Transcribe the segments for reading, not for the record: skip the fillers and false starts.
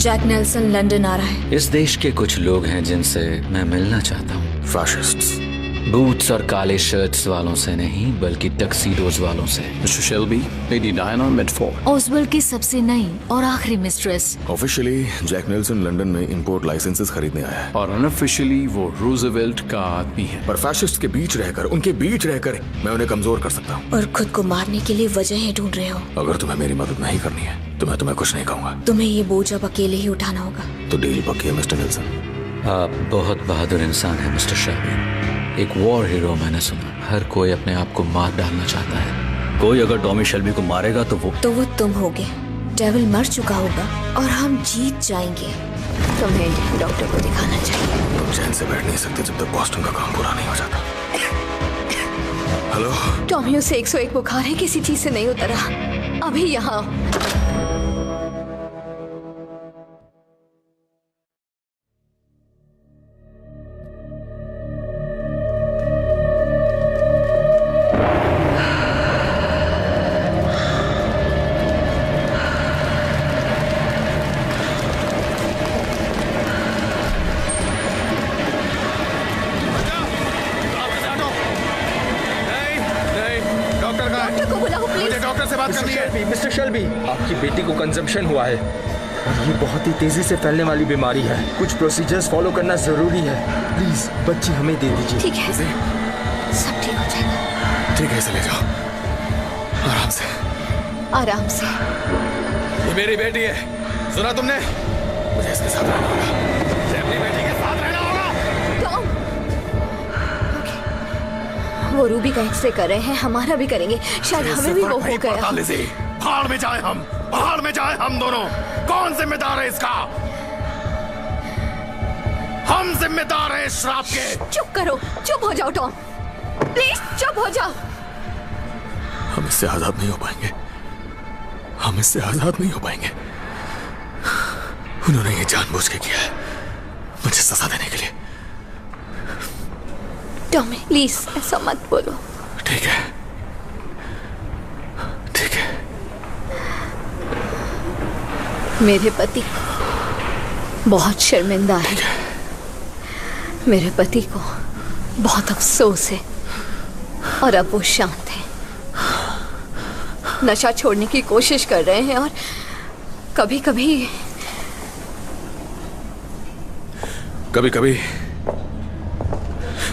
Jack Nelson London आ रहा है। इस देश के कुछ लोग हैं जिनसे मैं मिलना चाहता हूँ। फैशिस्ट्स। बूट्स और काले शर्ट्स वालों से नहीं, बल्कि टक्सीडोज वालों से। Mister Shelby, lady Diana Mitford. ओसबर्ग की सबसे नई और आखिरी mistress. Officially Jack Nelson London में इंपोर्ट लाइसेंसेस खरीदने आया है, और अनऑफिशियली वो रूजवेल्ट का आदमी है। पर फैशिस्ट के बीच रहकर, उनके बीच रहकर मैं उन्हें कमजोर कर सकता हूँ। और खुद को मारने के लिए वजहें ढूंढ रहे हो। अगर तुम्हें मेरी मदद नहीं करनी है तो मैं तुम्हें कुछ नहीं कहूँगा। तुम्हें ये बोझ अब अकेले ही उठाना होगा। तो डील पक्की है मिस्टर नेल्सन। आप बहुत बहादुर इंसान हैं मिस्टर शेल्बी। एक वॉर हीरो मैंने सुना। हर कोई अपने आप को मार डालना चाहता है। कोई अगर टॉमी शेल्बी को मारेगा तो वो तुम होगे। डेविल मर चुका होगा और हम जीत जाएंगे। तुम्हें डॉक्टर को दिखाना चाहिए। तुम चैन से बैठ नहीं सकते जब तक बॉस्टन का काम पूरा नहीं हो जाता। हेलो टॉमी, उसे 101 बुखार है, किसी चीज से नहीं उतरा। अभी यहाँ मिस्टर शेल्बी, आपकी बेटी को कंजम्पशन हुआ है और ये बहुत ही तेजी से फैलने वाली बीमारी है। कुछ प्रोसीजर्स फॉलो करना जरूरी है। प्लीज बच्ची हमें दे दीजिए। ठीक है, सब ठीक हो जाएगा। ठीक है, इसे ले जाओ आराम से। आराम से। ये मेरी बेटी है, सुना तुमने? मुझे इसके साथ रहना होगा। मुझे अपनी बेटी के साथ रहना होगा। टॉम, वो रूबी का एक्सरे कर रहे हैं, हमारा भी करेंगे। शायद हमें भी वो हो गया। भाड़ में जाए हम, भाड़ में जाए हम दोनों। कौन जिम्मेदार है इसका? हम जिम्मेदार हैं श्राप के। चुप करो, चुप हो जाओ टॉम, प्लीज चुप हो जाओ। हम इससे आजाद नहीं हो पाएंगे। हम इससे आजाद नहीं हो पाएंगे। उन्होंने ये जानबूझ के किया है, मुझे सजा देने के लिए। टॉमी प्लीज ऐसा मत बोलो। ठीक है, ठीक है। मेरे पति बहुत शर्मिंदा है। मेरे पति को बहुत अफसोस है और अब वो शांत है। नशा छोड़ने की कोशिश कर रहे हैं और कभी कभी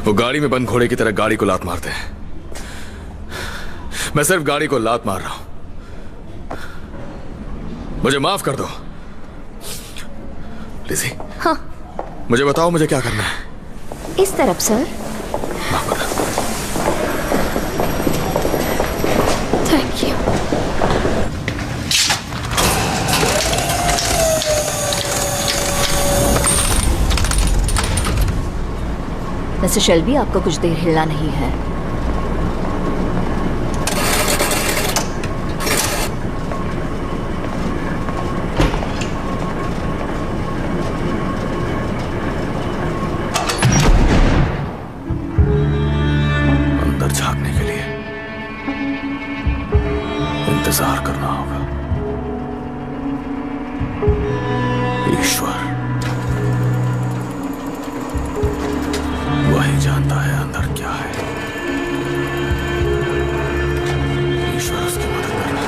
वो गाड़ी में बंद घोड़े की तरह गाड़ी को लात मारते हैं। मैं सिर्फ गाड़ी को लात मार रहा हूं। मुझे माफ कर दो लिज़ी। हाँ, मुझे बताओ मुझे क्या करना है। इस तरफ सर। माफ करना। Thank you. मिस्टर शेल्बी, आपको कुछ देर हिलना नहीं है। अंदर झांकने के लिए इंतजार करना होगा। ईश्वर वही जानता है अंदर क्या है। ईश्वर उसकी मदद करना।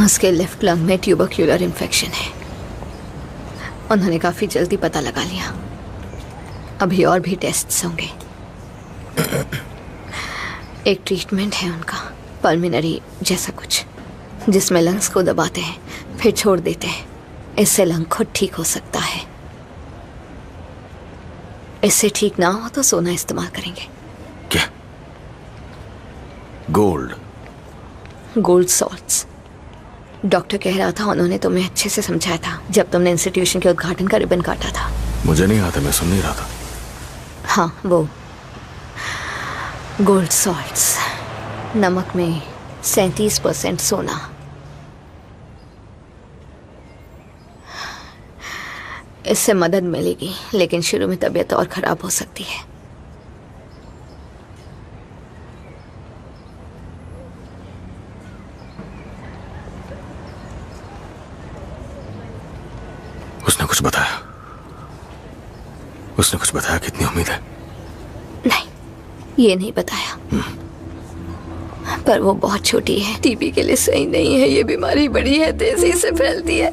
उसके लेफ्ट लंग में ट्यूबरक्यूलर इन्फेक्शन है। उन्होंने काफी जल्दी पता लगा लिया। अभी और भी टेस्ट्स होंगे। एक ट्रीटमेंट है उनका, पल्मिनरी जैसा कुछ, जिसमें लंग्स को दबाते हैं फिर छोड़ देते हैं। इससे लंग खुद ठीक हो सकता है। इससे ठीक ना हो तो सोना इस्तेमाल करेंगे। क्या? गोल्ड? गोल्ड सॉल्ट्स डॉक्टर कह रहा था उन्होंने तुम्हें अच्छे से समझाया था जब तुमने इंस्टीट्यूशन के उद्घाटन का रिबन काटा था। मुझे नहीं आता, मैं सुन नहीं रहा था। हाँ, वो गोल्ड सॉल्ट्स, नमक में 37% सोना। इससे मदद मिलेगी, लेकिन शुरू में तबीयत और खराब हो सकती है। उसने कुछ बताया? उसने कुछ बताया? कितनी उम्मीद है? नहीं, ये नहीं बताया। पर वो बहुत छोटी है, टीबी के लिए सही नहीं है। ये बीमारी बड़ी है, तेजी से फैलती है।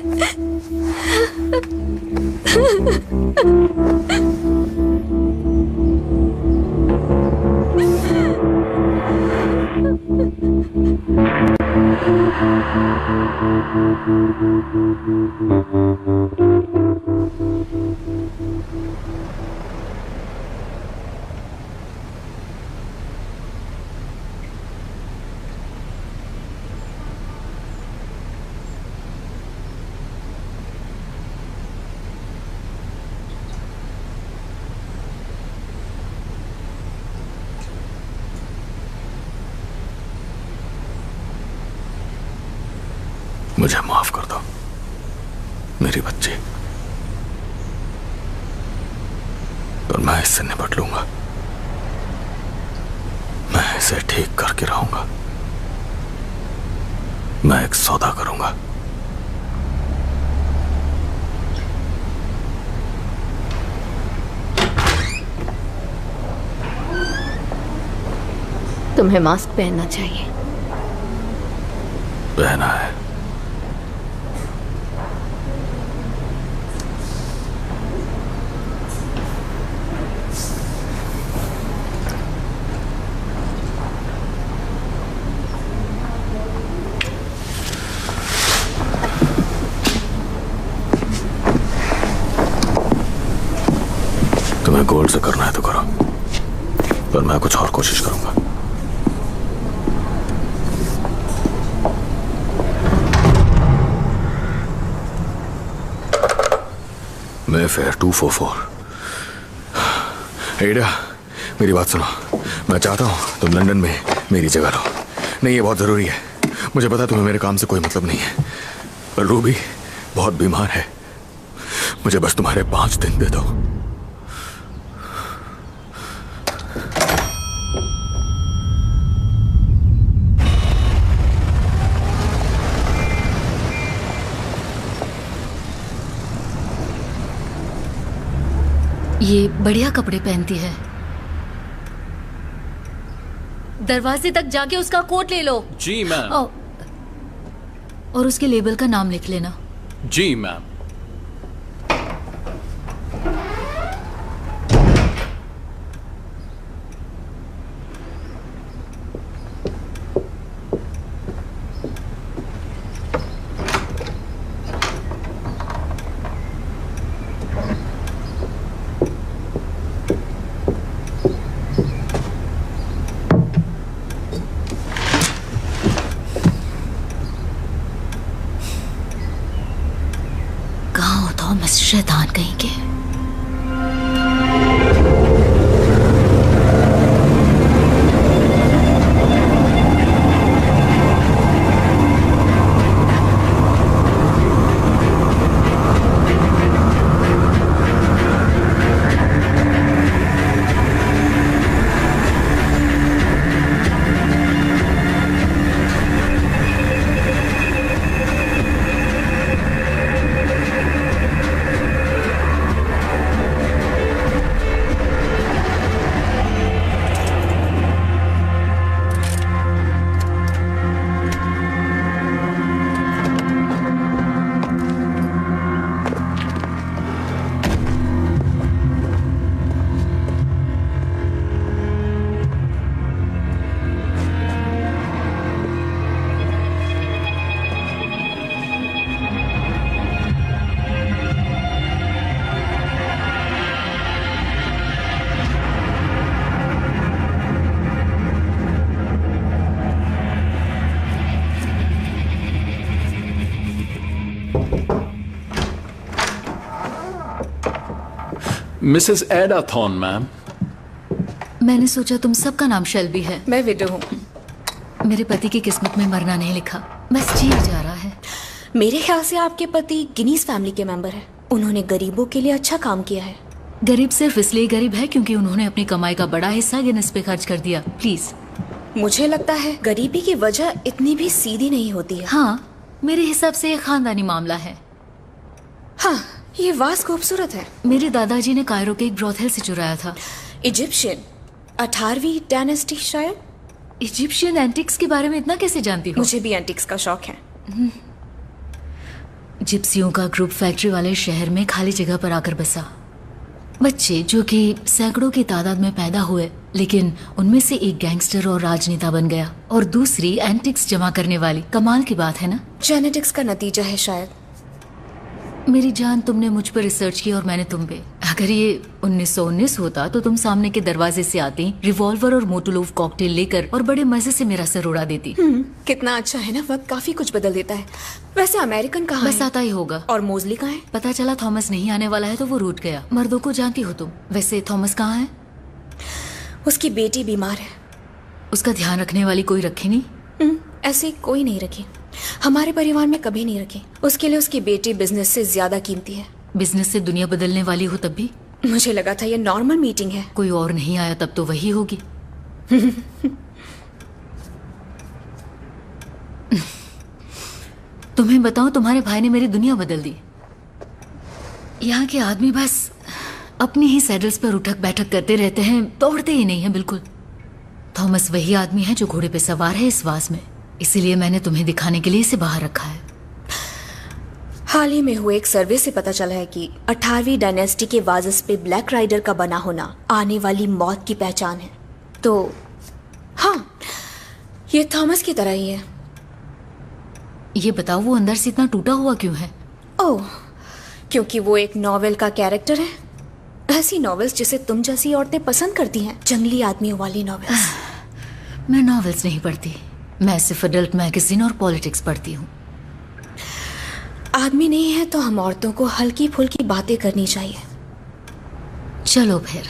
मुझे माफ कर दो मेरी बच्ची, और मैं इससे निपट लूंगा। मैं इसे ठीक करके रहूंगा। मैं एक सौदा करूंगा। तुम्हें मास्क पहनना चाहिए। पहना है। तुम्हें गोल्ड से करना है तो करो, पर मैं कुछ और कोशिश करूंगा। मैं फेयर 244। एडा, मेरी बात सुनो। मैं चाहता हूं तुम लंदन में मेरी जगह लो। नहीं, ये बहुत जरूरी है। मुझे पता तुम्हें मेरे काम से कोई मतलब नहीं है, पर रूबी बहुत बीमार है। मुझे बस तुम्हारे 5 दिन दे दो। ये बढ़िया कपड़े पहनती है। दरवाजे तक जाके उसका कोट ले लो। जी मैम। और उसके लेबल का नाम लिख लेना। जी मैम। थॉमस शैतान कहीं के। मिसेस एडा थॉर्न मैम। मैंने सोचा तुम सबका नाम शेल्बी है। मैं विडो हूँ। मेरे पति की किस्मत में मरना नहीं लिखा, बस जिया जा रहा है। मेरे ख्याल से आपके पति गिनीज फैमिली के मेंबर हैं। उन्होंने गरीबों के लिए अच्छा काम किया है। गरीब सिर्फ इसलिए गरीब है क्योंकि उन्होंने अपनी कमाई का बड़ा हिस्सा गिनीज पे खर्च कर दिया। प्लीज। मुझे लगता है गरीबी की वजह इतनी भी सीधी नहीं होती है। हाँ, मेरे हिसाब से ये खानदानी मामला है। हाँ, ये वास खूबसूरत है। मेरे दादाजी ने कायरो के एक ब्रोथेल से चुराया था। इजिप्शियन 18वीं डायनेस्टी शायद। इजिप्शियन एंटिक्स के बारे में इतना कैसे जानती हो? मुझे भी एंटिक्स का शौक है। जिप्सियों का ग्रुप फैक्ट्री वाले शहर में खाली जगह पर आकर बसा। बच्चे जो कि सैकड़ों की तादाद में पैदा हुए, लेकिन उनमें से एक गैंगस्टर और राजनेता बन गया और दूसरी एंटिक्स जमा करने वाली। कमाल की बात है ना? जेनेटिक्स का नतीजा है शायद। मेरी जान, तुमने मुझ पर रिसर्च की और मैंने तुम पे। अगर ये 1919 होता तो तुम सामने के दरवाजे से आती, रिवॉल्वर और मोटोलोव कॉकटेल लेकर, और बड़े मजे से मेरा सर उड़ा देती। कितना अच्छा है ना, वक्त काफी कुछ बदल देता है। वैसे अमेरिकन कहाँ बस है? आता ही होगा। और मोजली कहाँ है? पता चला थॉमस नहीं आने वाला है तो वो रूठ गया। मर्दों को जानती हो तुम। वैसे थॉमस कहाँ है? उसकी बेटी बीमार है। उसका ध्यान रखने वाली कोई रखे नहीं? ऐसे कोई नहीं रखी। हमारे परिवार में कभी नहीं रखी। उसके लिए उसकी बेटी बिजनेस से ज्यादा कीमती है। बिजनेस से दुनिया बदलने वाली हो तब भी? मुझे लगा था ये नॉर्मल मीटिंग है। कोई और नहीं आया तब तो वही होगी। तुम्हें बताऊं, तुम्हारे भाई ने मेरी दुनिया बदल दी। यहाँ के आदमी बस अपनी ही सैडल्स पर उठक बैठक करते रहते हैं, दौड़ते ही नहीं है बिल्कुल। थॉमस वही आदमी है जो घोड़े पे सवार है इस वास में। इसीलिए मैंने तुम्हें दिखाने के लिए इसे बाहर रखा है। हाल ही में हुए एक सर्वे से पता चला है कि 18वीं डायनेस्टी के वाजिस पे ब्लैक राइडर का बना होना आने वाली मौत की पहचान है। तो हाँ, ये थॉमस की तरह ही है। ये बताओ, वो अंदर से इतना टूटा हुआ क्यों है? ओह, क्योंकि वो एक नॉवेल का कैरेक्टर है। ऐसी नॉवेल्स जिसे तुम जैसी औरतें पसंद करती हैं, जंगली आदमियों वाली नॉवेल्स। मैं नॉवेल्स नहीं पढ़ती, मैं सिर्फ अडल्ट मैगजीन और पॉलिटिक्स पढ़ती हूँ। आदमी नहीं है तो हम औरतों को हल्की फुल्की बातें करनी चाहिए। चलो फिर,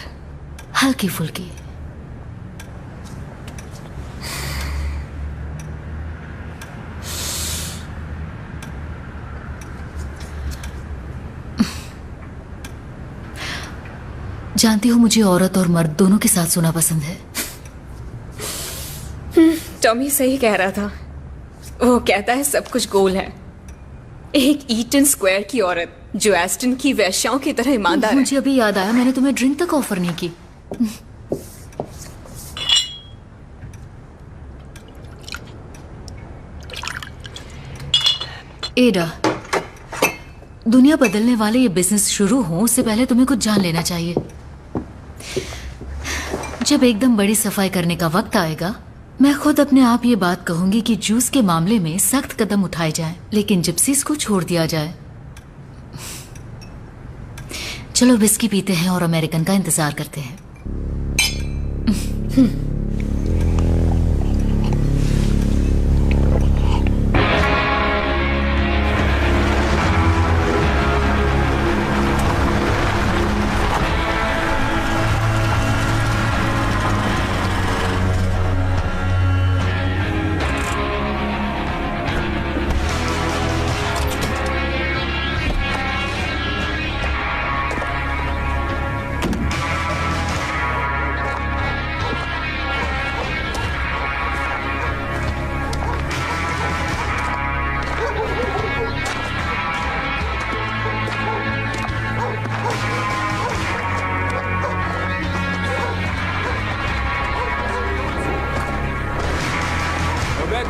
हल्की फुल्की। जानती हो, मुझे औरत और मर्द दोनों के साथ सोना पसंद है। टॉमी सही कह रहा था। वो कहता है सब कुछ गोल है। एक ईटन स्क्वायर की औरत जो एस्टन की वैश्याओं की तरह ईमानदार है। मुझे अभी याद आया, मैंने तुम्हें ड्रिंक तक ऑफर नहीं की। एडा, दुनिया बदलने वाले ये बिजनेस शुरू हो उससे पहले तुम्हें कुछ जान लेना चाहिए। जब एकदम बड़ी सफाई करने का वक्त आएगा, मैं खुद अपने आप ये बात कहूंगी कि जूस के मामले में सख्त कदम उठाए जाएं, लेकिन जिप्सीज को छोड़ दिया जाए। चलो विस्की पीते हैं और अमेरिकन का इंतजार करते हैं।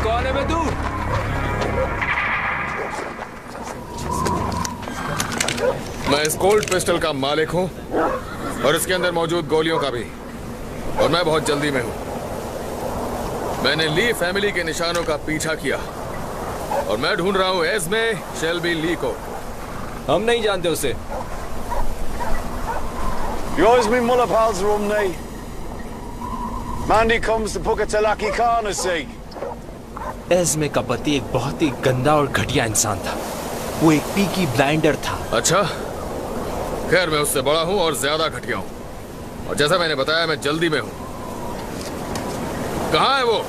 कौन है बे तू? मैं इस कोल्ड पिस्टल का मालिक हूं और इसके अंदर मौजूद गोलियों का भी, और मैं बहुत जल्दी में हूं। मैंने ली फैमिली के निशानों का पीछा किया और मैं ढूंढ रहा हूं एस्मे शेल्बी ली को। हम नहीं जानते उसे। Yours me mulla pals rumney. Mandy comes to Pukatalaki Khan see. एस्मे का पति एक बहुत ही गंदा और घटिया इंसान था। वो एक पीकी ब्लाइंडर था। अच्छा, खैर मैं उससे बड़ा हूं और ज्यादा घटिया हूं, और जैसा मैंने बताया मैं जल्दी में हूं। कहां है वो?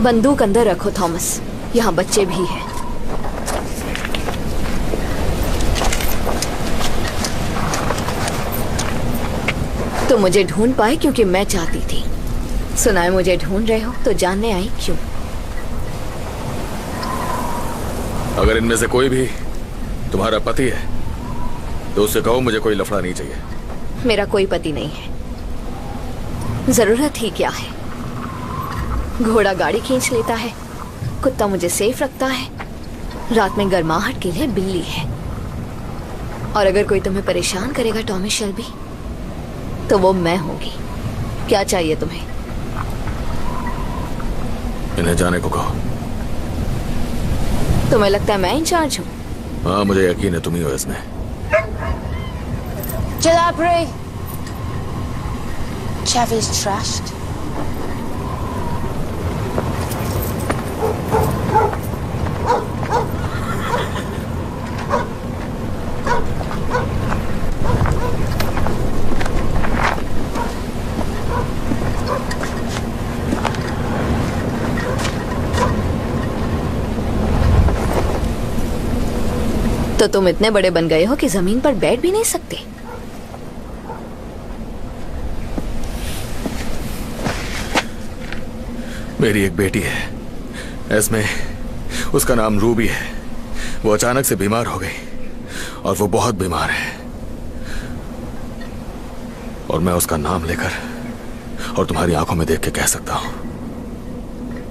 बंदूक अंदर रखो थॉमस, यहाँ बच्चे भी हैं। तो मुझे ढूंढ पाए क्योंकि मैं चाहती थी। सुना है मुझे ढूंढ रहे हो, तो जानने आई क्यों। अगर इनमें से कोई भी तुम्हारा पति है तो उससे कहो मुझे कोई लफड़ा नहीं चाहिए। मेरा कोई पति नहीं है। जरूरत ही क्या है? घोड़ा गाड़ी खींच लेता है, कुत्ता मुझे सेफ रखता है, रात में गर्माहट के लिए बिल्ली है। और अगर कोई तुम्हें परेशान करेगा टॉमी शेल्बी, तो वो मैं होंगी। क्या चाहिए तुम्हें? इन्हें जाने को कहो। तुम्हें लगता है मैं इंचार्ज हूँ? हाँ, मुझे यकीन है तुम ही हो इसमें। Jalapre. Chavy's trashed. तो तुम इतने बड़े बन गए हो कि जमीन पर बैठ भी नहीं सकते। मेरी एक बेटी है एस्मे, उसका नाम रूबी है। वो अचानक से बीमार हो गई और वो बहुत बीमार है, और मैं उसका नाम लेकर और तुम्हारी आंखों में देख के कह सकता हूं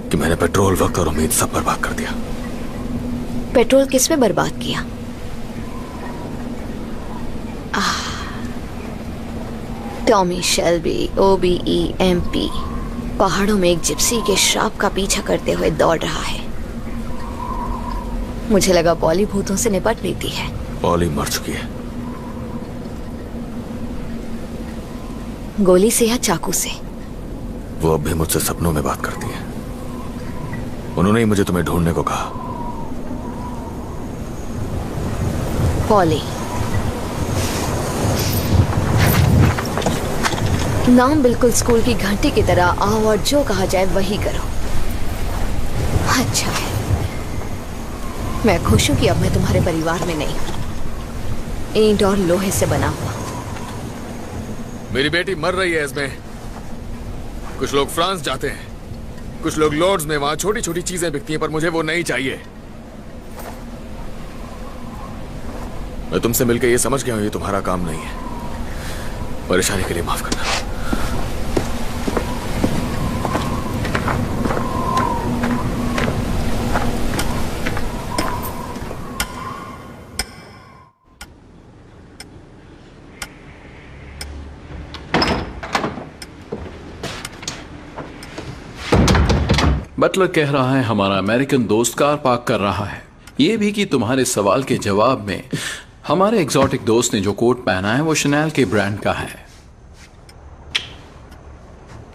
कि मैंने पेट्रोल, वक्त और उम्मीद सब बर्बाद कर दिया। पेट्रोल किस पे बर्बाद किया? टॉमी शेल्बी, OBEMP, पहाड़ों में एक जिप्सी के श्राप का पीछा करते हुए दौड़ रहा है। मुझे लगा पॉली भूतों से निपट लेती है। पॉली मर चुकी है। गोली से या चाकू से? वो अब भी मुझसे सपनों में बात करती है। उन्होंने ही मुझे तुम्हें ढूंढने को कहा। पॉली नाम बिल्कुल स्कूल की घंटी की तरह, आओ और जो कहा जाए वही करो। अच्छा है, मैं खुश हूं कि अब मैं तुम्हारे परिवार में नहीं हूं। ईंट और लोहे से बना हुआ। मेरी बेटी मर रही है इसमें। कुछ लोग फ्रांस जाते हैं, कुछ लोग लॉर्ड्स में, वहां छोटी छोटी चीजें बिकती हैं, पर मुझे वो नहीं चाहिए। मैं तुमसे मिलकर ये समझ गया हूं ये तुम्हारा काम नहीं है। परेशानी के लिए माफ करना। बटलर कह रहा है हमारा अमेरिकन दोस्त कार पार्क कर रहा है। ये भी कि तुम्हारे सवाल के जवाब में हमारे एग्जॉटिक दोस्त ने जो कोट पहना है वो शनेल के ब्रांड का है।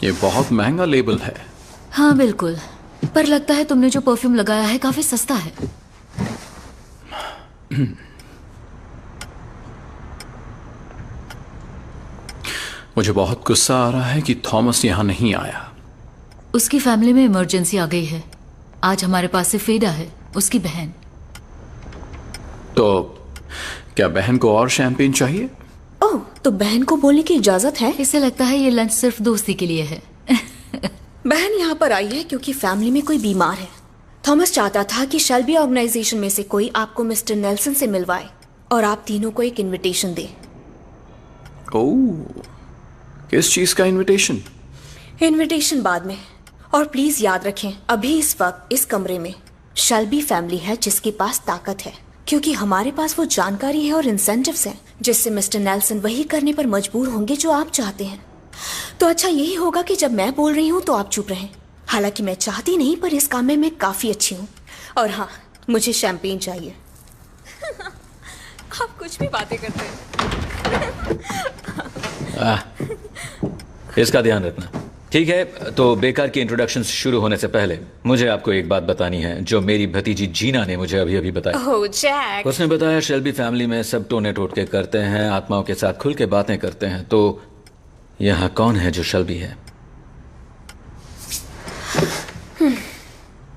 ये बहुत महंगा लेबल है। हाँ बिल्कुल, पर लगता है तुमने जो परफ्यूम लगाया है काफी सस्ता है। मुझे बहुत गुस्सा आ रहा है कि थॉमस यहां नहीं आया। उसकी फैमिली में इमरजेंसी आ गई है। आज हमारे पास से फेडा है, उसकी बहन। तो क्या बहन को और शैंपेन चाहिए? ओह, तो बहन को बोलने की इजाजत है? इसे लगता है ये लंच सिर्फ दोस्ती के लिए है। बहन यहाँ पर आई है क्योंकि फैमिली में कोई बीमार है। थॉमस चाहता था कि शेल्बी ऑर्गेनाइजेशन में से कोई आपको मिस्टर नेल्सन से मिलवाए और आप तीनों को एक इनविटेशन दे। ओह, किस चीज का इनविटेशन? इनविटेशन बाद में। और प्लीज याद रखें, अभी इस वक्त इस कमरे में शेल्बी फैमिली है जिसके पास ताकत है, क्योंकि हमारे पास वो जानकारी है और इंसेंटिव्स हैं जिससे मिस्टर नेल्सन वही करने पर मजबूर होंगे जो आप चाहते हैं। तो अच्छा यही होगा कि जब मैं बोल रही हूँ तो आप चुप रहें, हालांकि मैं चाहती नहीं, पर इस काम में मैं काफी अच्छी हूँ। और हाँ, मुझे शैंपेन चाहिए। आप कुछ भी बातें करते हैं। इसका ध्यान रखना, ठीक है? तो बेकार की इंट्रोडक्शन शुरू होने से पहले मुझे आपको एक बात बतानी है जो मेरी भतीजी जीना ने मुझे अभी अभी बताई। ओह जैक। उसने बताया शेल्बी फैमिली में सब टोने टोटके करते हैं, आत्माओं के साथ खुल के बातें करते हैं। तो यहाँ कौन है जो शेल्बी है?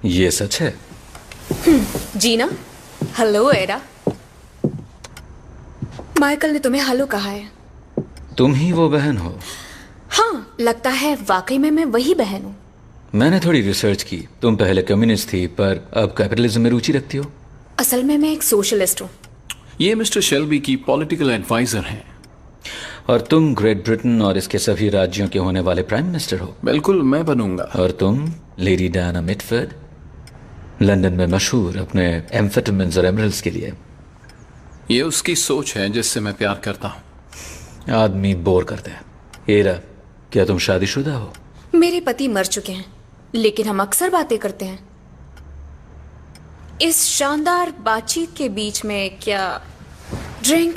ये सच है? जीना, हेलो एरा। माइकल ने तुम्हें हेलो कहा है। तुम ही वो बहन हो? हाँ, लगता है वाकई में मैं वही बहन हूँ। मैंने थोड़ी रिसर्च की, तुम पहले कम्युनिस्ट थी पर अब कैपिटलिज्म में रुचि रखती हो। असल में मैं एक सोशलिस्ट हूँ। ये मिस्टर शेल्बी की पॉलिटिकल एडवाइजर हैं। और तुम ग्रेट ब्रिटेन और इसके सभी राज्यों के होने वाले प्राइम मिनिस्टर हो। बिल्कुल, मैं बनूंगा। और तुम लेडी डायना मिटफोर्ड, लंदन में मशहूर अपने एम्फेटामिन्स और एमरल्ड्स के लिए। ये उसकी सोच है जिससे मैं प्यार करता हूँ। आदमी बोर करते हैं। एरा, क्या तुम शादीशुदा हो? मेरे पति मर चुके हैं, लेकिन हम अक्सर बातें करते हैं। इस शानदार बातचीत के बीच में क्या ड्रिंक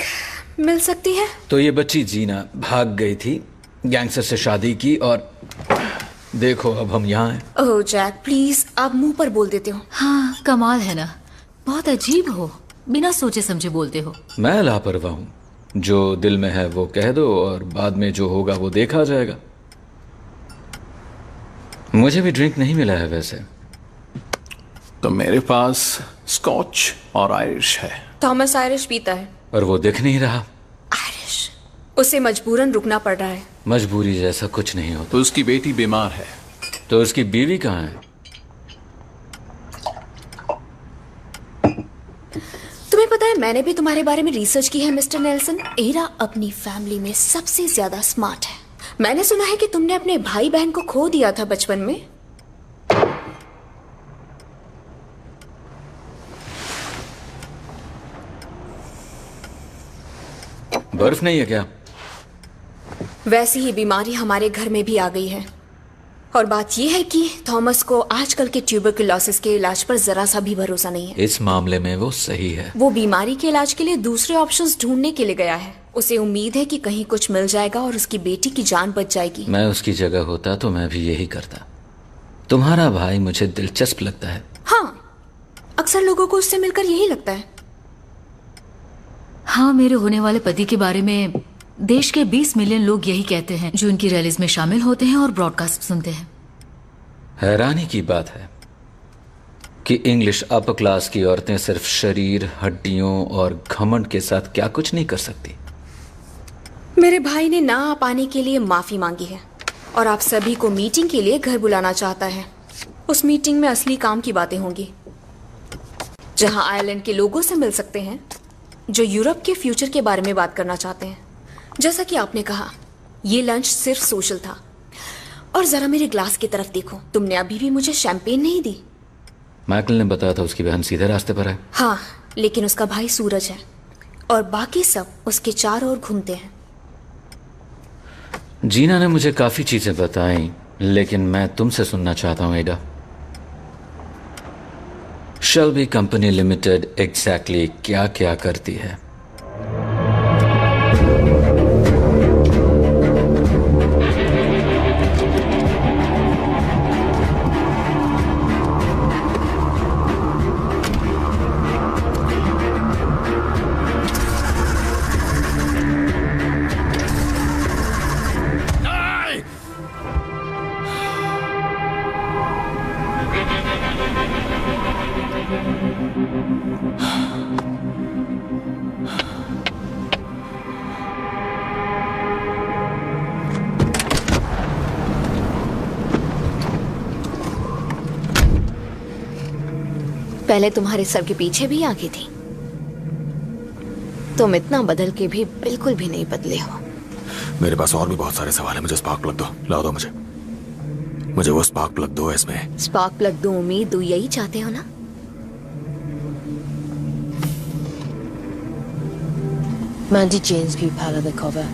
मिल सकती है? तो ये बच्ची जीना भाग गई थी, गैंगस्टर से शादी की, और देखो अब हम यहाँ हैं। ओह जैक, प्लीज, आप मुंह पर बोल देते हो। हाँ, कमाल है ना, बहुत अजीब हो, बिना सोचे समझे बोलते हो। मैं लापरवाह हूँ, जो दिल में है वो कह दो और बाद में जो होगा वो देखा जाएगा। मुझे भी ड्रिंक नहीं मिला है वैसे। तो मेरे पास स्कॉच और आयरिश है। थॉमस आयरिश पीता है। और वो दिख नहीं रहा। आयरिश, उसे मजबूरन रुकना पड़ रहा है। मजबूरी जैसा कुछ नहीं होता। तो उसकी बेटी बीमार है। तो उसकी बीवी कहाँ है? तुम्हें पता है, मैंने भी तुम्हारे बारे में रिसर्च की है मिस्टर नेल्सन। एरा अपनी फैमिली में सबसे ज्यादा स्मार्ट है। मैंने सुना है कि तुमने अपने भाई बहन को खो दिया था बचपन में। बर्फ नहीं है क्या? वैसी ही बीमारी हमारे घर में भी आ गई है। और बात यह है कि थॉमस को आजकल के ट्यूबरकुलोसिस के इलाज पर जरा सा भी भरोसा नहीं है। इस मामले में वो सही है। वो बीमारी के इलाज के लिए दूसरे ऑप्शंस ढूंढने के लिए गया है। उसे उम्मीद है कि कहीं कुछ मिल जाएगा और उसकी बेटी की जान बच जाएगी। मैं उसकी जगह होता तो मैं भी यही करता। तुम्हारा भाई मुझे दिलचस्प लगता है। हाँ, अक्सर लोगों को उससे मिलकर यही लगता है। हाँ, मेरे होने वाले पति के बारे में देश के 20 मिलियन लोग यही कहते हैं, जो इनकी रैलीज में शामिल होते हैं और ब्रॉडकास्ट सुनते हैं। हैरानी की बात है कि इंग्लिश अपर क्लास की औरतें सिर्फ शरीर, हड्डियों और घमंड के साथ क्या कुछ नहीं कर सकती। मेरे भाई ने ना आ पाने के लिए माफी मांगी है और आप सभी को मीटिंग के लिए घर बुलाना चाहता है। उस मीटिंग में असली काम की बातें होंगी, जहां आयरलैंड के लोगों से मिल सकते हैं जो यूरोप के फ्यूचर के बारे में बात करना चाहते हैं। जैसा कि आपने कहा, ये लंच सिर्फ सोशल था। और जरा मेरे ग्लास की तरफ देखो, तुमने अभी भी मुझे शैंपेन नहीं दी। माइकल ने बताया था उसकी बहन सीधे रास्ते पर है। हाँ, लेकिन उसका भाई सूरज है और बाकी सब उसके चारों ओर घूमते हैं। जीना ने मुझे काफी चीजें बताई, लेकिन मैं तुमसे सुनना चाहता हूं एडा। शेल्बी कंपनी लिमिटेड एग्जैक्टली क्या क्या करती है? पहले तुम्हारे सर के पीछे भी आंखें थी। तुम इतना बदल के भी बिल्कुल भी नहीं बदले हो। मेरे पास और भी बहुत सारे सवाल हैं। मुझे स्पार्क प्लग दो, ला दो मुझे वो स्पार्क प्लग दो। इसमें स्पार्क प्लग दो, उम्मीद दो, यही चाहते हो ना? Mandy Jane's view pal of the cover.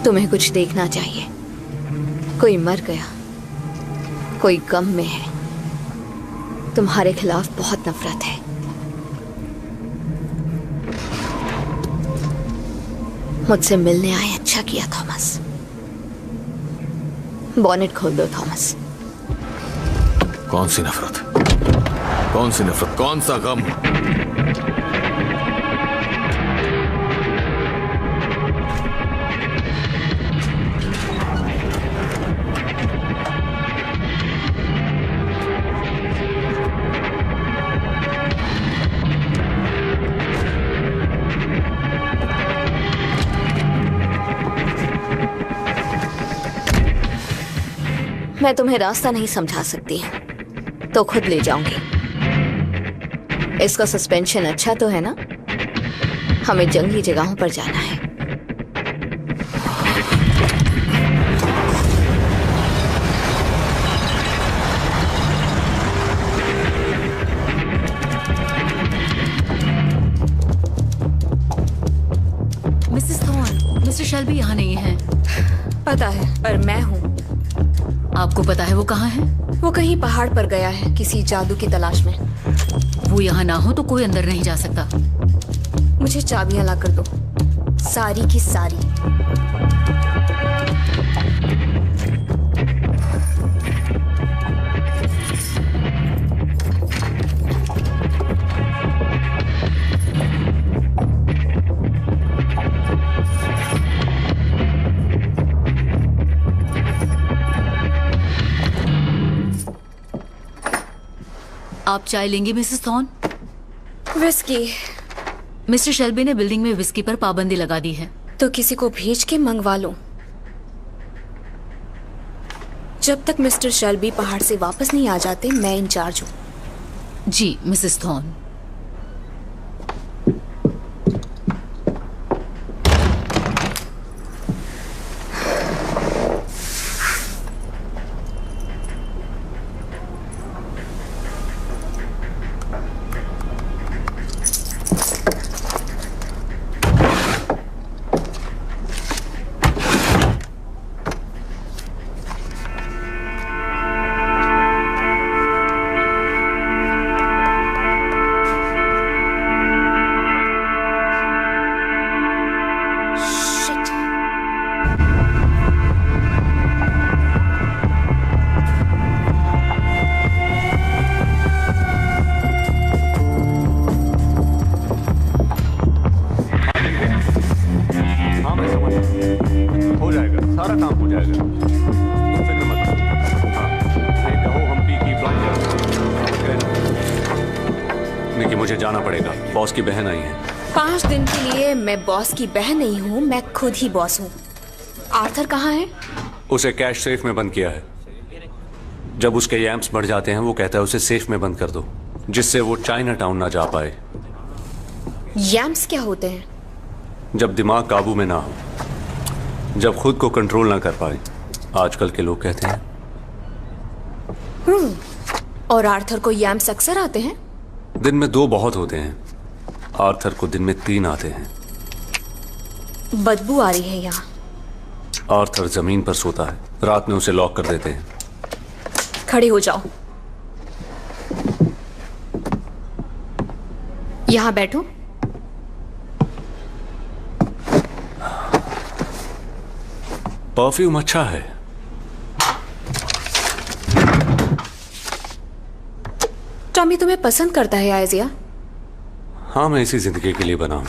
तुम्हें कुछ देखना चाहिए। कोई मर गया कोई गम में है। तुम्हारे खिलाफ बहुत नफरत है। मुझसे मिलने आए, अच्छा किया थॉमस। बॉनेट खोल दो थॉमस। कौन सी नफरत? कौन सी नफरत? कौन सा गम? मैं तुम्हें रास्ता नहीं समझा सकती, तो खुद ले जाऊंगी। इसका सस्पेंशन अच्छा तो है ना? हमें जंगली जगहों पर जाना है। मिसेस थॉर्न, मिस्टर शेल्बी यहाँ नहीं है। पता है, पर मैं हूँ। आपको पता है वो कहाँ है? वो कहीं पहाड़ पर गया है, किसी जादू की तलाश में। वो यहाँ ना हो तो कोई अंदर नहीं जा सकता। मुझे चाबियां ला कर दो, सारी की सारी। आप चाय लेंगी Mrs thorn? Whisky. Mister Shelby ने बिल्डिंग में विस्की पर पाबंदी लगा दी है। तो किसी को भेज के मंगवा लो। जब तक मिस्टर शेल्बी पहाड़ से वापस नहीं आ जाते, मैं इंचार्ज हूँ। जी मिसेस थॉर्न। हो जाएगा, सारा काम हो जाएगा, तुम फिक्र मत करो। हाँ, ये कहो हम पी की फ्लाइट। निकी, मुझे जाना पड़ेगा, बॉस की बहन आई है। 5 दिन के लिए मैं बॉस की बहन नहीं हूँ, मैं खुद ही बॉस हूँ। आर्थर कहाँ है? उसे कैश सेफ में बंद किया है। जब उसके यैम्स बढ़ जाते हैं वो कहता है उसे सेफ में बंद कर दो, जिससे वो चाइना टाउन ना जा पाए। यैम्स क्या होते हैं? जब दिमाग काबू में ना हो, जब खुद को कंट्रोल ना कर पाए, आजकल के लोग कहते हैं। और आर्थर को यैम्स अक्सर आते हैं? दिन में 2 बहुत होते हैं, आर्थर को दिन में 3 आते हैं। बदबू आ रही है यहाँ। आर्थर जमीन पर सोता है, रात में उसे लॉक कर देते हैं। खड़े हो जाओ। यहाँ बैठो। परफ्यूम अच्छा है। टॉमी तुम्हें पसंद करता है आयजिया? हाँ, मैं इसी जिंदगी के लिए बना हूं।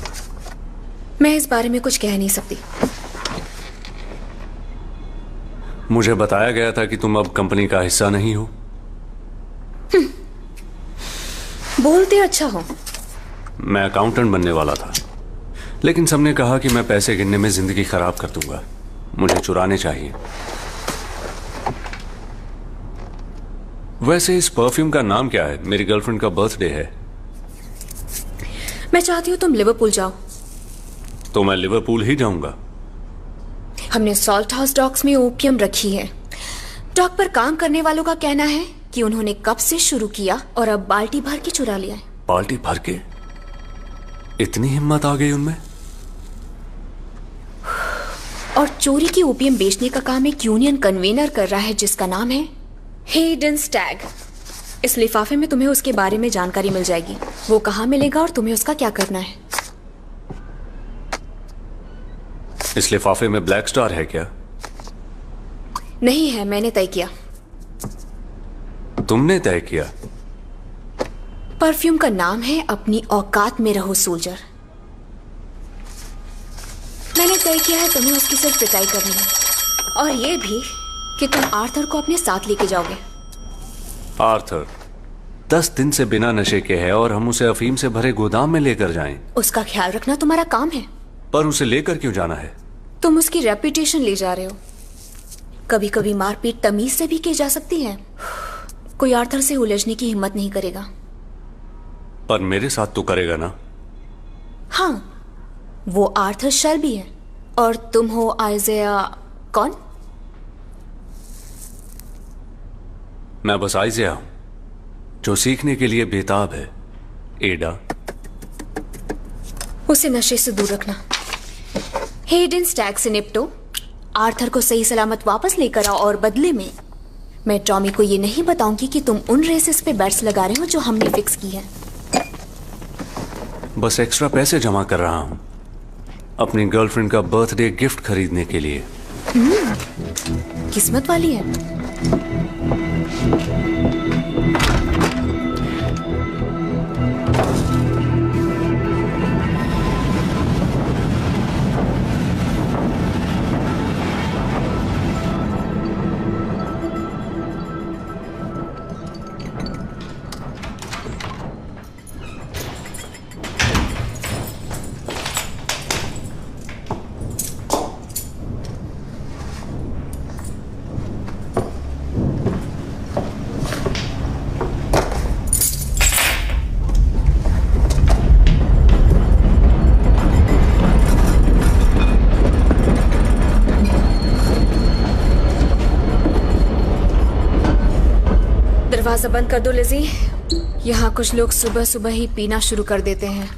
मैं इस बारे में कुछ कह नहीं सकती। मुझे बताया गया था कि तुम अब कंपनी का हिस्सा नहीं हो। बोलते अच्छा हो। मैं अकाउंटेंट बनने वाला था, लेकिन सबने कहा कि मैं पैसे गिनने में जिंदगी खराब कर दूंगा, मुझे चुराने चाहिए। वैसे इस परफ्यूम का नाम क्या है? मेरी गर्लफ्रेंड का बर्थडे है। मैं चाहती हूँ तुम लिवरपूल जाओ। तो मैं लिवरपूल ही जाऊंगा। हमने सॉल्ट हाउस डॉक्स में ओपियम रखी है। डॉक पर काम करने वालों का कहना है कि उन्होंने कब से शुरू किया और अब बाल्टी भर के चुरा लिया है। बाल्टी भर के? इतनी हिम्मत आ गई उनमें? और चोरी की ओपियम बेचने का काम एक यूनियन कन्वेनर कर रहा है जिसका नाम है हिडन स्टैग। इस लिफाफे में तुम्हें उसके बारे में जानकारी मिल जाएगी। वो कहाँ मिलेगा और तुम्हें उसका क्या करना है। इस लिफाफे में ब्लैक स्टार है क्या? नहीं है, मैंने तय किया। तुमने तय किया? परफ्यूम का नाम है अपनी औकात में रहो सोल्जर। मैंने तय किया है तुम्हें उसकी सिर्फ पिटाई करनी है, और ये भी कि तुम आर्थर को अपने साथ लेके जाओगे। आर्थर 10 दिन से बिना नशे के है और हम उसे अफीम से भरे गोदाम में लेकर जाएं। उसका ख्याल रखना तुम्हारा काम है। पर उसे लेकर क्यों जाना है? तुम उसकी रेपुटेशन ले जा रहे हो। कभी कभी मारपीट तमीज से भी की जा सकती है। कोई आर्थर से उलझने की हिम्मत नहीं करेगा। पर मेरे साथ तो करेगा ना? हाँ, वो आर्थर शेल्बी है और तुम हो आइज़िया कौन? मैं बस आइज़िया हूं जो सीखने के लिए बेताब है। एडा, उसे नशे से दूर रखना। हिडन स्टैग से निपटो, आर्थर को सही सलामत वापस लेकर आओ, और बदले में मैं टॉमी को ये नहीं बताऊंगी कि तुम उन रेसेस पे बेट्स लगा रहे हो जो हमने फिक्स की है। बस एक्स्ट्रा पैसे जमा कर रहा हूं अपनी गर्लफ्रेंड का बर्थडे गिफ्ट खरीदने के लिए। किस्मत वाली है। दरवाजा बंद कर दो लिज़ी। यहाँ कुछ लोग सुबह सुबह ही पीना शुरू कर देते हैं।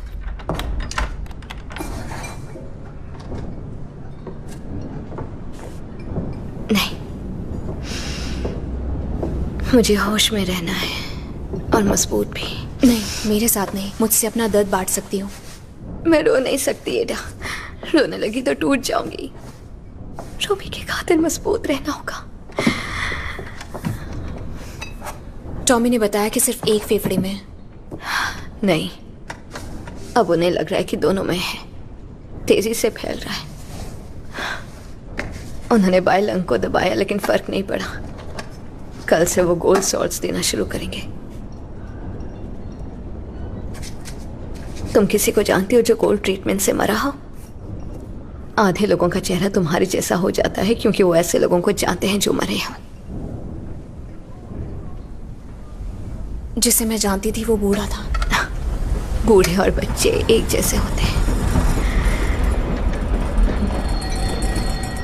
नहीं, मुझे होश में रहना है और मजबूत भी। नहीं, मेरे साथ नहीं। मुझसे अपना दर्द बांट सकती हो। मैं रो नहीं सकती एडा। रोने लगी तो टूट जाऊंगी। रूबी के खातिर मजबूत रहना होगा। टॉमी ने बताया कि सिर्फ एक फेफड़े में है। नहीं, अब उन्हें लग रहा है कि दोनों में है। तेजी से फैल रहा है। उन्होंने बाएं लंग को दबाया लेकिन फर्क नहीं पड़ा। कल से वो गोल्ड सॉल्ट्स देना शुरू करेंगे। तुम किसी को जानती हो जो गोल्ड ट्रीटमेंट से मरा हो? आधे लोगों का चेहरा तुम्हारे जैसा हो जाता है क्योंकि वो ऐसे लोगों को जानते हैं जो मरे हों। जिसे मैं जानती थी वो बूढ़ा था। बूढ़े और बच्चे एक जैसे होते हैं।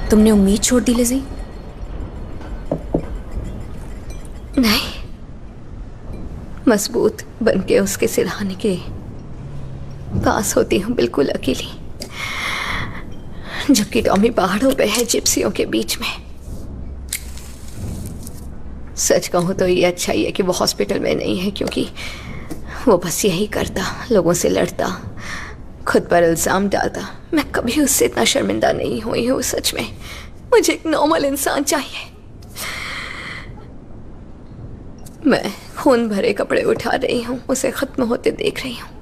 तुमने उम्मीद छोड़ दी लिज़ी? नहीं, मजबूत बनके उसके सिरहाने के पास होती हूँ बिल्कुल अकेली, जबकि टॉमी पहाड़ों पे है जिप्सियों के बीच में। सच कहूँ तो ये अच्छा ही है कि वो हॉस्पिटल में नहीं है, क्योंकि वो बस यही करता, लोगों से लड़ता, खुद पर इल्ज़ाम डालता। मैं कभी उससे इतना शर्मिंदा नहीं हुई हूँ। सच में मुझे एक नॉर्मल इंसान चाहिए। मैं खून भरे कपड़े उठा रही हूँ, उसे खत्म होते देख रही हूँ।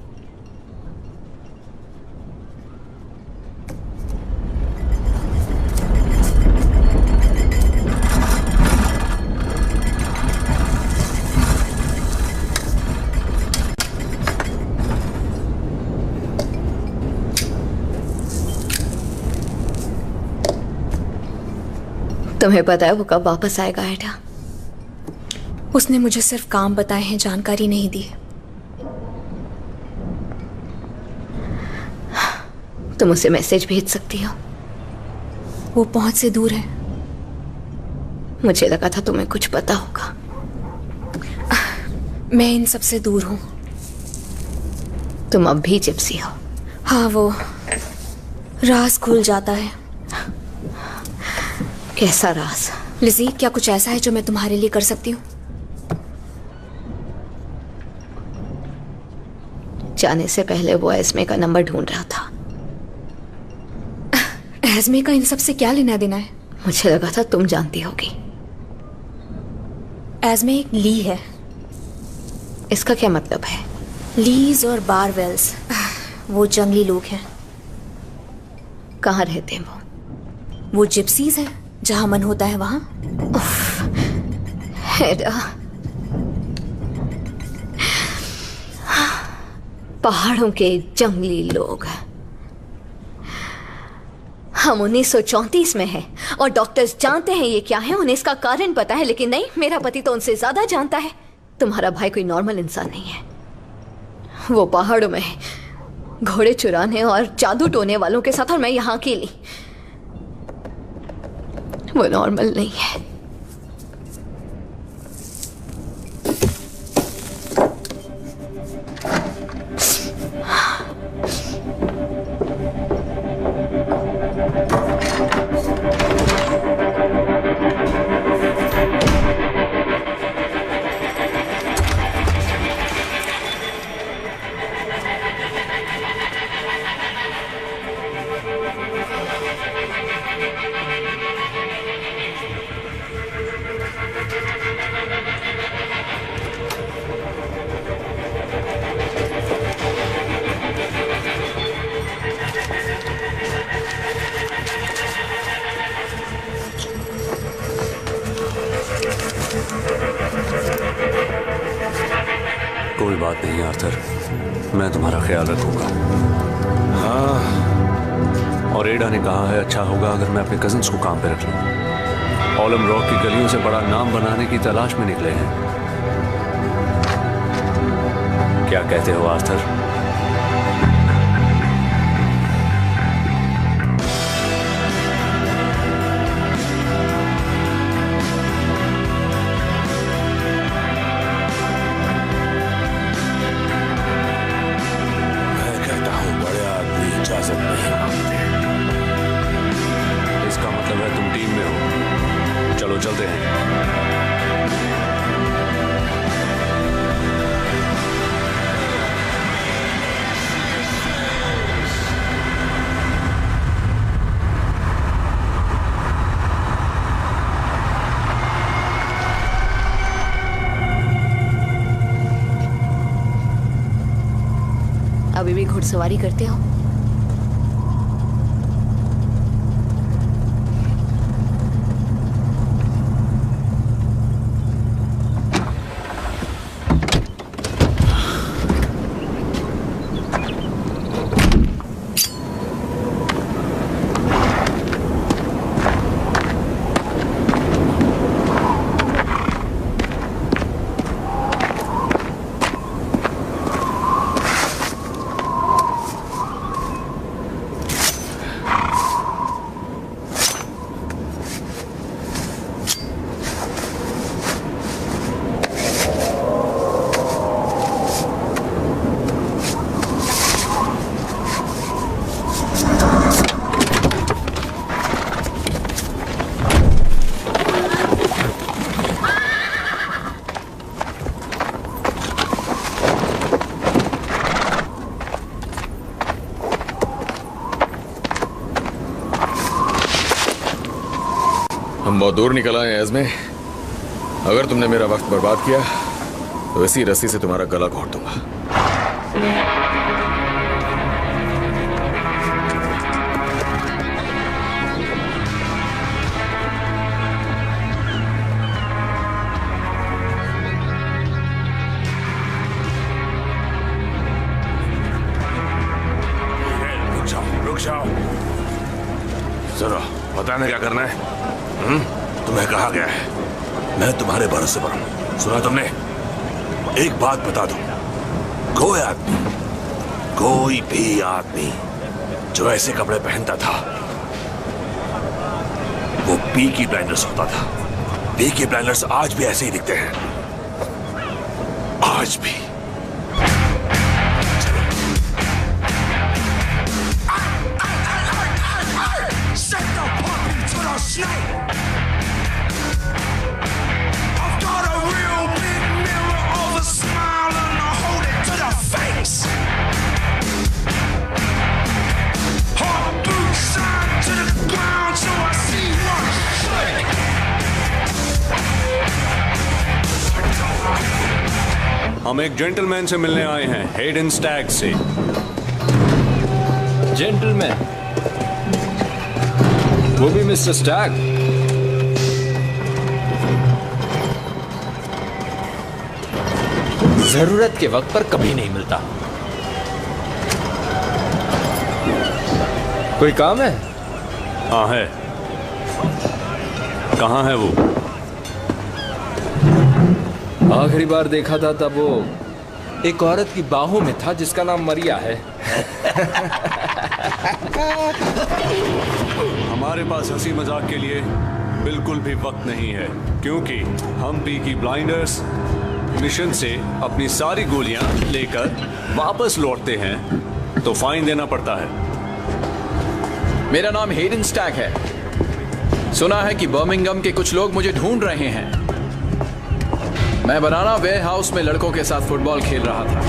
तुम्हें पता है वो कब वापस आएगा एडा? उसने मुझे सिर्फ काम बताए हैं, जानकारी नहीं दी। तुम उसे मैसेज भेज सकती हो। वो पहुंच से दूर है। मुझे लगा था तुम्हें कुछ पता होगा। मैं इन सब से दूर हूं। तुम अब भी जिप्सी हो। हाँ, वो राज खुल जाता है। कैसा राज? लिज़ी, क्या कुछ ऐसा है जो मैं तुम्हारे लिए कर सकती हूँ? जाने से पहले वो एस्मे का नंबर ढूंढ रहा था। एस्मे का इन सब से क्या लेना देना है? मुझे लगा था तुम जानती होगी। एस्मे एक ली है। इसका क्या मतलब है? लीज और बारवेल्स वो जंगली लोग हैं। कहाँ रहते हैं वो जिप्सीज हैं, जहां मन होता है वहां। हेडा, पहाड़ों के जंगली लोग। हम 1934 में हैं और डॉक्टर्स जानते हैं ये क्या है, उन्हें इसका कारण पता है, लेकिन नहीं, मेरा पति तो उनसे ज्यादा जानता है। तुम्हारा भाई कोई नॉर्मल इंसान नहीं है। वो पहाड़ों में है, घोड़े चुराने और जादू टोने वालों के साथ, और मैं यहां अकेली। वो नॉर्मल नहीं है। कोई बात नहीं आर्थर, मैं तुम्हारा ख्याल रखूंगा। हाँ, और एडा ने कहा है अच्छा होगा अगर मैं अपने कजिन्स को काम पे रख लूं। ऑलम रॉक की गलियों से बड़ा नाम बनाने की तलाश में निकले हैं। क्या कहते हो आर्थर? इसका मतलब है तुम टीम में हो। चलो चलते हैं। अभी भी घुड़सवारी करते हो? हम बहुत दूर निकल आए हैं एस्मे। अगर तुमने मेरा वक्त बर्बाद किया तो इसी रस्सी से तुम्हारा गला घोट दूंगा। रुक जाओ। जरा बताने क्या करना है? तुम्हें कहा गया है मैं तुम्हारे भरोसे पर हूं। सुना तुमने? एक बात बता दूं, कोई भी आदमी जो ऐसे कपड़े पहनता था वो पीकी ब्लाइंडर्स होता था। पीकी ब्लाइंडर्स आज भी ऐसे ही दिखते हैं, आज भी। हम एक जेंटलमैन से मिलने आए हैं, हेडन स्टैग से। जेंटलमैन, वो भी मिस्टर स्टैग? जरूरत के वक्त पर कभी नहीं मिलता। कोई काम है? हाँ है। कहाँ है वो? आखिरी बार देखा था तब वो एक औरत की बाहों में था जिसका नाम मरिया है। हमारे पास हंसी मजाक के लिए बिल्कुल भी वक्त नहीं है, क्योंकि हम पीकी ब्लाइंडर्स मिशन से अपनी सारी गोलियां लेकर वापस लौटते हैं तो फाइन देना पड़ता है। मेरा नाम हेडन स्टैग है। सुना है कि बर्मिंघम के कुछ लोग मुझे ढूंढ रहे हैं। मैं बनाना वेयर हाउस में लड़कों के साथ फुटबॉल खेल रहा था।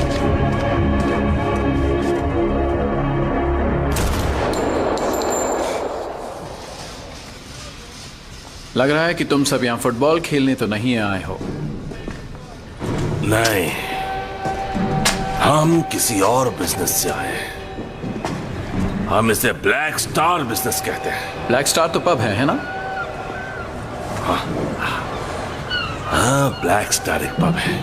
लग रहा है कि तुम सब यहां फुटबॉल खेलने तो नहीं आए हो। नहीं, हम किसी और बिजनेस से आए हैं। हम इसे ब्लैक स्टार बिजनेस कहते हैं। ब्लैक स्टार तो पब है ना? हाँ, ब्लैक स्टार एक पब है।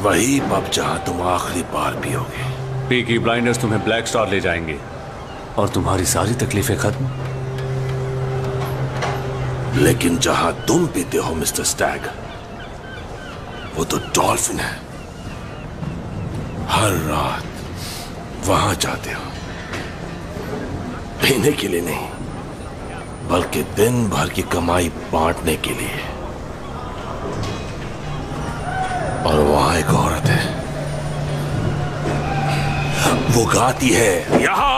वही पब जहां तुम आखिरी बार पियोगे। पीकी ब्लाइंडर्स तुम्हें ब्लैक स्टार ले जाएंगे और तुम्हारी सारी तकलीफें खत्म। लेकिन जहां तुम पीते हो मिस्टर स्टैग, वो तो डॉल्फिन है। हर रात वहां जाते हो, पीने के लिए नहीं, बल्कि दिन भर की कमाई बांटने के लिए। और वहां एक औरत है, वो गाती है, यहां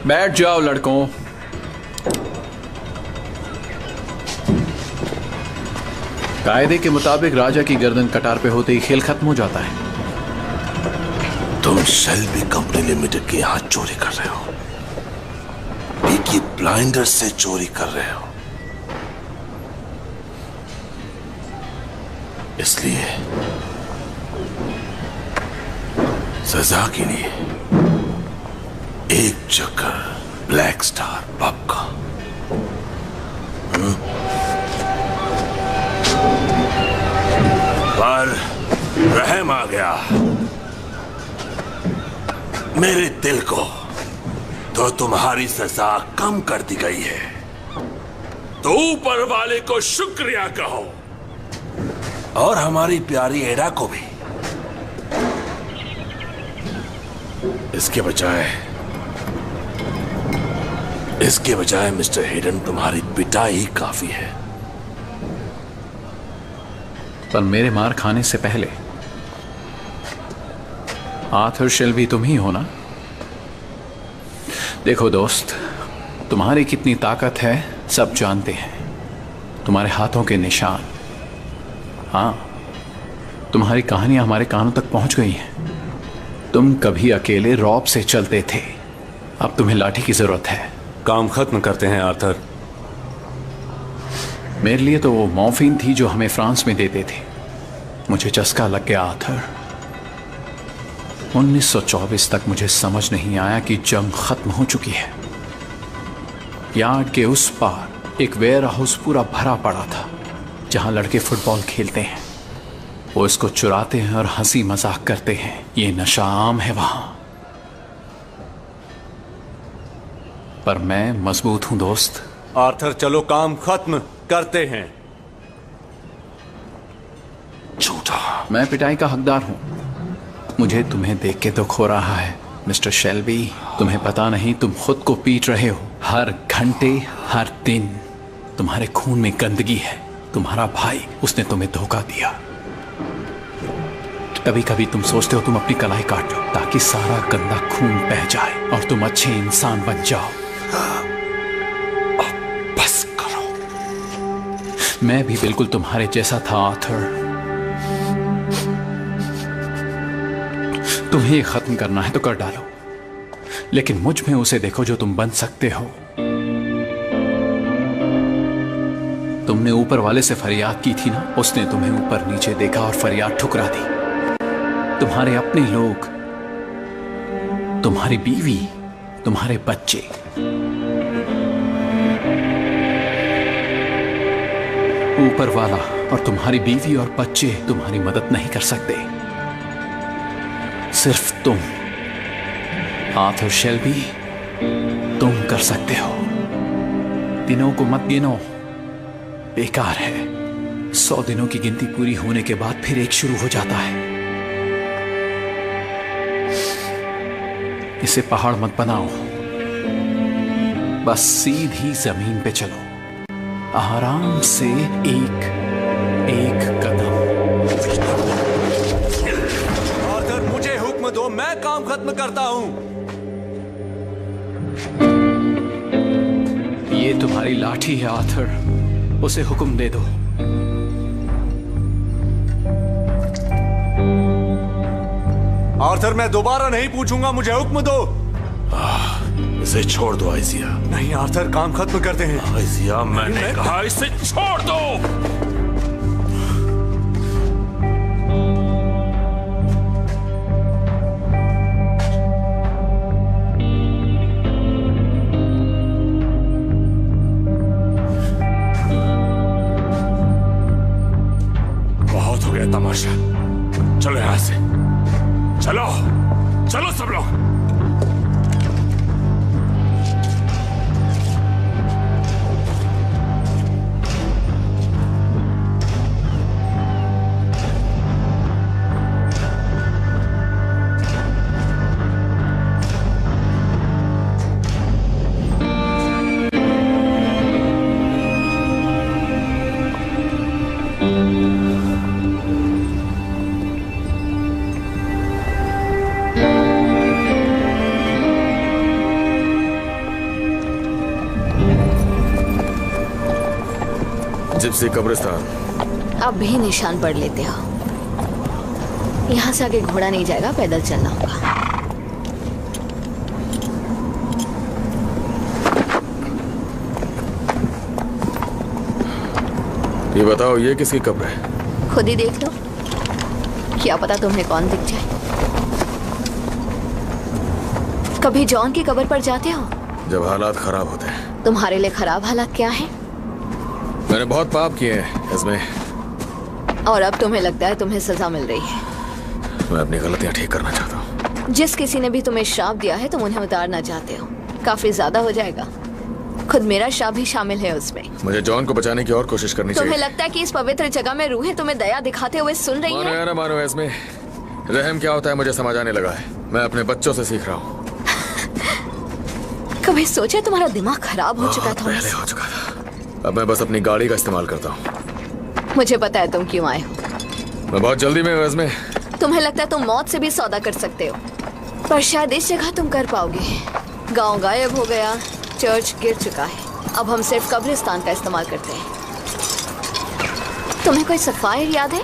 बैठ जाओ लड़कों। कायदे के मुताबिक राजा की गर्दन कटार पे होते ही खेल खत्म हो जाता है। तुम शेल्बी कंपनी लिमिटेड के यहां चोरी कर रहे हो, पीकी ब्लाइंडर्स से चोरी कर रहे हो। इसलिए सजा के लिए एक चक्कर ब्लैक स्टार पब का। पर रहम आ गया मेरे दिल को, तो तुम्हारी सजा कम कर दी गई है। तो ऊपर वाले को शुक्रिया कहो और हमारी प्यारी एडा को भी। इसके बजाय मिस्टर हेडन, तुम्हारी पिटाई ही काफी है। पर मेरे मार खाने से पहले आर्थर शेल्बी तुम ही हो ना? देखो दोस्त, तुम्हारी कितनी ताकत है सब जानते हैं। तुम्हारे हाथों के निशान, हाँ, तुम्हारी कहानियां हमारे कानों तक पहुंच गई हैं। तुम कभी अकेले रॉब से चलते थे, अब तुम्हें लाठी की जरूरत है। काम खत्म करते हैं आर्थर। मेरे लिए तो वो मॉर्फिन थी जो हमें फ्रांस में देते थे। मुझे चस्का लग गया आर्थर। 1924 तक मुझे समझ नहीं आया कि जंग खत्म हो चुकी है। यार्ड के उस पार एक वेयर हाउस पूरा भरा पड़ा था जहां लड़के फुटबॉल खेलते हैं। वो इसको चुराते हैं और हंसी मजाक करते हैं। ये नशा आम है वहां। पर मैं मजबूत हूं दोस्त। आर्थर, चलो काम खत्म करते हैं। झूठा। मैं पिटाई का हकदार हूं। मुझे तुम्हें देख के दुख हो रहा है मिस्टर शेल्बी। तुम्हें पता नहीं, तुम खुद को पीट रहे हो हर घंटे हर दिन। तुम्हारे खून में गंदगी है। तुम्हारा भाई, उसने तुम्हें धोखा दिया। कभी कभी तुम सोचते हो तुम अपनी कलाई काट लो ताकि सारा गंदा खून बह जाए और तुम अच्छे इंसान बन जाओ। बस करो। मैं भी बिल्कुल तुम्हारे जैसा था आर्थर। तुम्हें खत्म करना है तो कर डालो, लेकिन मुझ में उसे देखो जो तुम बन सकते हो। तुमने ऊपर वाले से फरियाद की थी ना, उसने तुम्हें ऊपर नीचे देखा और फरियाद ठुकरा दी। तुम्हारे अपने लोग, तुम्हारी बीवी, तुम्हारे बच्चे, ऊपर वाला और तुम्हारी बीवी और बच्चे तुम्हारी मदद नहीं कर सकते। सिर्फ तुम, आर्थर शेल्बी, तुम कर सकते हो। दिनों को मत गिनो, बेकार है। 100 दिनों की गिनती पूरी होने के बाद फिर एक शुरू हो जाता है। इसे पहाड़ मत बनाओ, बस सीधी जमीन पे चलो, आराम से एक एक कदम। आर्थर, मुझे हुक्म दो, मैं काम खत्म करता हूं। ये तुम्हारी लाठी है आर्थर, उसे हुक्म दे दो। आर्थर, मैं दोबारा नहीं पूछूंगा, मुझे हुक्म दो। इसे छोड़ दो आइजिया। नहीं आर्थर, काम खत्म करते हैं। आइजिया, मैंने कहा इसे छोड़ दो। बहुत हो गया तमाशा, चलो यहां से, चलो चलो सब लोग। जिप्सी कब्रिस्तान। अब भी निशान पढ़ लेते हो। यहाँ से आगे घोड़ा नहीं जाएगा, पैदल चलना होगा। ये बताओ, ये किसकी कब्र है? खुद ही देख लो, क्या पता तुम्हें कौन दिख जाए। कभी जॉन की कब्र पर जाते हो? जब हालात खराब होते हैं। तुम्हारे लिए खराब हालात क्या है? मैंने बहुत पाप किए हैं इसमें। और अब तुम्हें लगता है तुम्हें सजा मिल रही है। मैं अपनी गलतियां ठीक करना चाहता हूँ। जिस किसी ने भी तुम्हें श्राप दिया है, तुम उन्हें उतारना चाहते हो। काफी ज्यादा हो जाएगा। खुद मेरा श्राप भी शामिल है उसमें। मुझे जॉन को बचाने की और कोशिश करनी चाहिए। तुम्हें लगता है कि इस पवित्र जगह में रूहें तुम्हें दया दिखाते हुए सुन रही मानो हैं? या ना मानो, इसमें रहम क्या होता है मुझे समझ आने लगा है। मैं अपने बच्चों से सीख रहा हूँ। कभी सोचा तुम्हारा दिमाग खराब हो चुका था? पहले हो चुका था। अब मैं बस अपनी गाड़ी का इस्तेमाल करता हूँ। मुझे पता है तुम क्यों आए हो। मैं बहुत जल्दी में हूँ इसमें। तुम्हें लगता है तुम मौत से भी सौदा कर सकते हो, पर शायद इस जगह तुम कर पाओगे। गांव गायब हो गया, चर्च गिर चुका है। अब हम सिर्फ कब्रिस्तान का इस्तेमाल करते हैं। तुम्हें कोई सफायर याद है?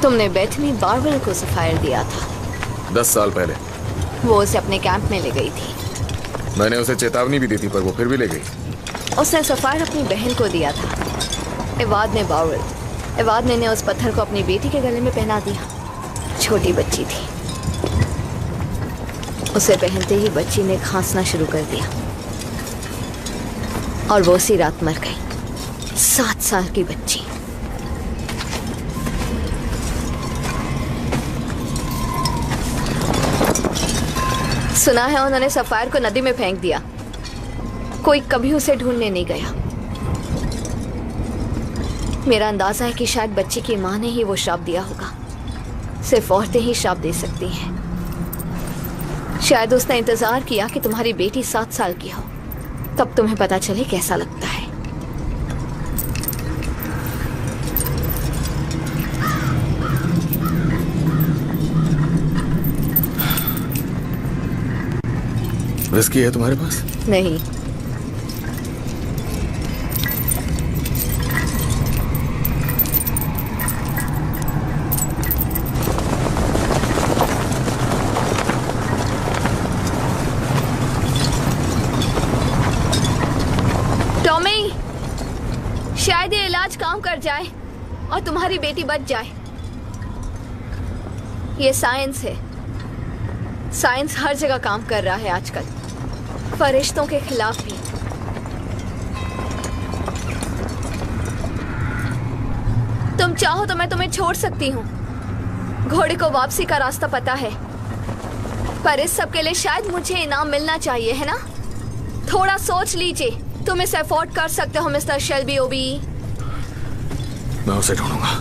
तुमने बेथनी बार्बल को सफायर दिया था 10 साल पहले। वो उसे अपने कैंप में ले गई थी। मैंने उसे चेतावनी भी दी थी, पर वो फिर भी ले गई। उसने सफायर अपनी बहन को दिया था, इवाद ने बार्बल। इवाद ने उस पत्थर को अपनी बेटी के गले में पहना दिया। छोटी बच्ची थी, उसे पहनते ही बच्ची ने खांसना शुरू कर दिया और वो उसी रात मर गई। 7 साल की बच्ची। सुना है उन्होंने सफायर को नदी में फेंक दिया। कोई कभी उसे ढूंढने नहीं गया। मेरा अंदाजा है कि शायद बच्ची की मां ने ही वो श्राप दिया होगा। सिर्फ औरतें ही श्राप दे सकती हैं। शायद उसने इंतजार किया कि तुम्हारी बेटी 7 साल की हो, तब तुम्हें पता चले कैसा लगता है। विस्की है तुम्हारे पास? नहीं। टॉमी, काम कर जाए और तुम्हारी बेटी बच जाए। ये साइंस है। साइंस हर जगह काम कर रहा है आजकल, फरिश्तों के खिलाफ भी। तुम चाहो तो मैं तुम्हें छोड़ सकती हूँ। घोड़े को वापसी का रास्ता पता है, पर इस सब के लिए शायद मुझे इनाम मिलना चाहिए, है ना? थोड़ा सोच लीजिए। तुम इसे अफोर्ड कर सकते हो मिस्टर शेल्बी ओबी। मैं उसे ढूंढूंगा,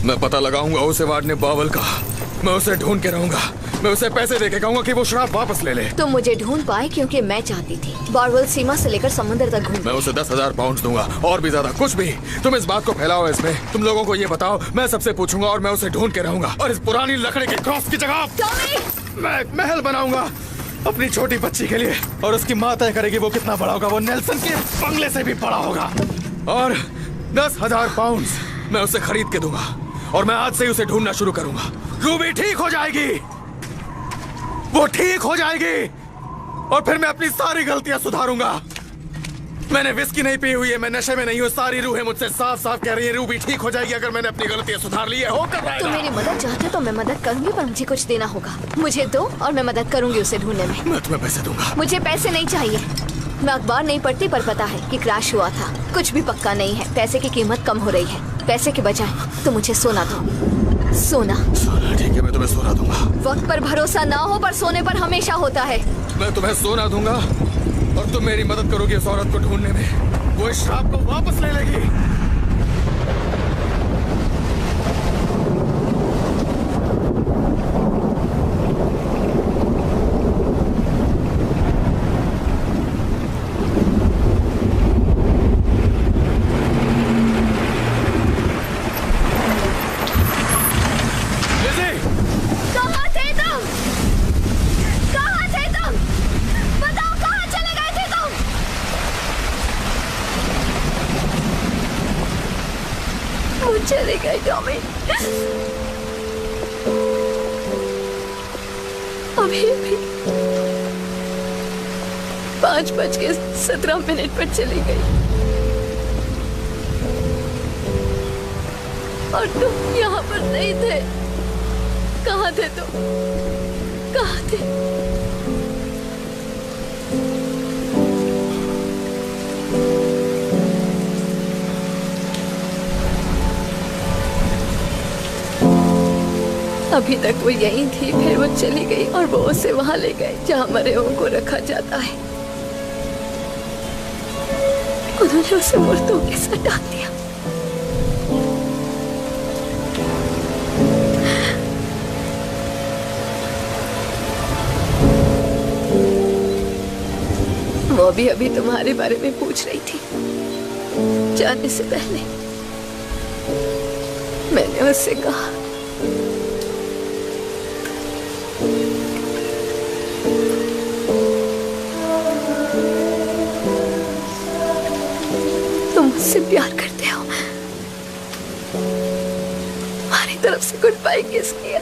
मैं पता लगाऊंगा उसे वार्ड बावल का। मैं उसे ढूंढ के रहूंगा। मैं उसे पैसे देके कहूंगा कि वो शराब वापस ले ले। तुम मुझे ढूंढ पाए क्योंकि मैं चाहती थी। बारवेल सीमा से लेकर समुद्र तक घूम। मैं उसे 10,000 पाउंड दूंगा और भी ज्यादा, कुछ भी। तुम इस बात को फैलाओ इसमें, तुम लोगों को ये बताओ। मैं सबसे पूछूंगा और मैं उसे ढूंढ के रहूंगा। और इस पुरानी लकड़ी के क्रॉस की जगह मैं एक महल बनाऊंगा अपनी छोटी बच्ची के लिए, और उसकी माँ तय करेगी वो कितना बड़ा होगा। वो नेल्सन के बंगले से भी बड़ा होगा। और 10,000 पाउंड मैं उसे खरीद के दूंगा और मैं आज से ही उसे ढूंढना शुरू करूंगा। रूबी ठीक हो जाएगी, वो ठीक हो जाएगी, और फिर मैं अपनी सारी गलतियां सुधारूंगा। मैंने विस्की नहीं पी हुई है, मैं नशे में नहीं हूँ। सारी रूहें मुझसे साफ साफ कह रही है रूबी ठीक हो जाएगी अगर मैंने अपनी गलतियां सुधार ली है। होकर रहेगा। तुम मेरी मदद चाहते हो तो मैं मदद करूंगी, पर मुझे कुछ देना होगा। मुझे दो और मैं मदद करूंगी उसे ढूंढने में। मैं तुम्हें पैसे दूंगा। मुझे पैसे नहीं चाहिए। मैं अखबार नहीं पढ़ती, पर पता है कि क्रैश हुआ था। कुछ भी पक्का नहीं है। पैसे की कीमत कम हो रही है। पैसे के बजाय तो मुझे सोना दो। सोना। ठीक है, मैं तुम्हें सोना दूंगा। वक्त पर भरोसा ना हो, पर सोने पर हमेशा होता है। मैं तुम्हें सोना दूंगा और तुम मेरी मदद करोगी इस औरत को ढूंढने में। वो इस शराब को वापस ले लेगी। चले गए टॉमी। अभी 5:17 पर चली गई और तुम यहाँ पर नहीं थे। कहाँ थे तुम? कहाँ थे? अभी तक वो यहीं थी, फिर वो चली गई और वो उसे वहां ले गए जहां मरे हुओं को रखा जाता है। उन्होंने उसे मुर्दों के साथ डाल दिया। वो भी अभी तुम्हारे बारे में पूछ रही थी। जाने से पहले मैंने उससे कहा मुझसे प्यार करते हो। हमारी तरफ से गुड बाय किस किया।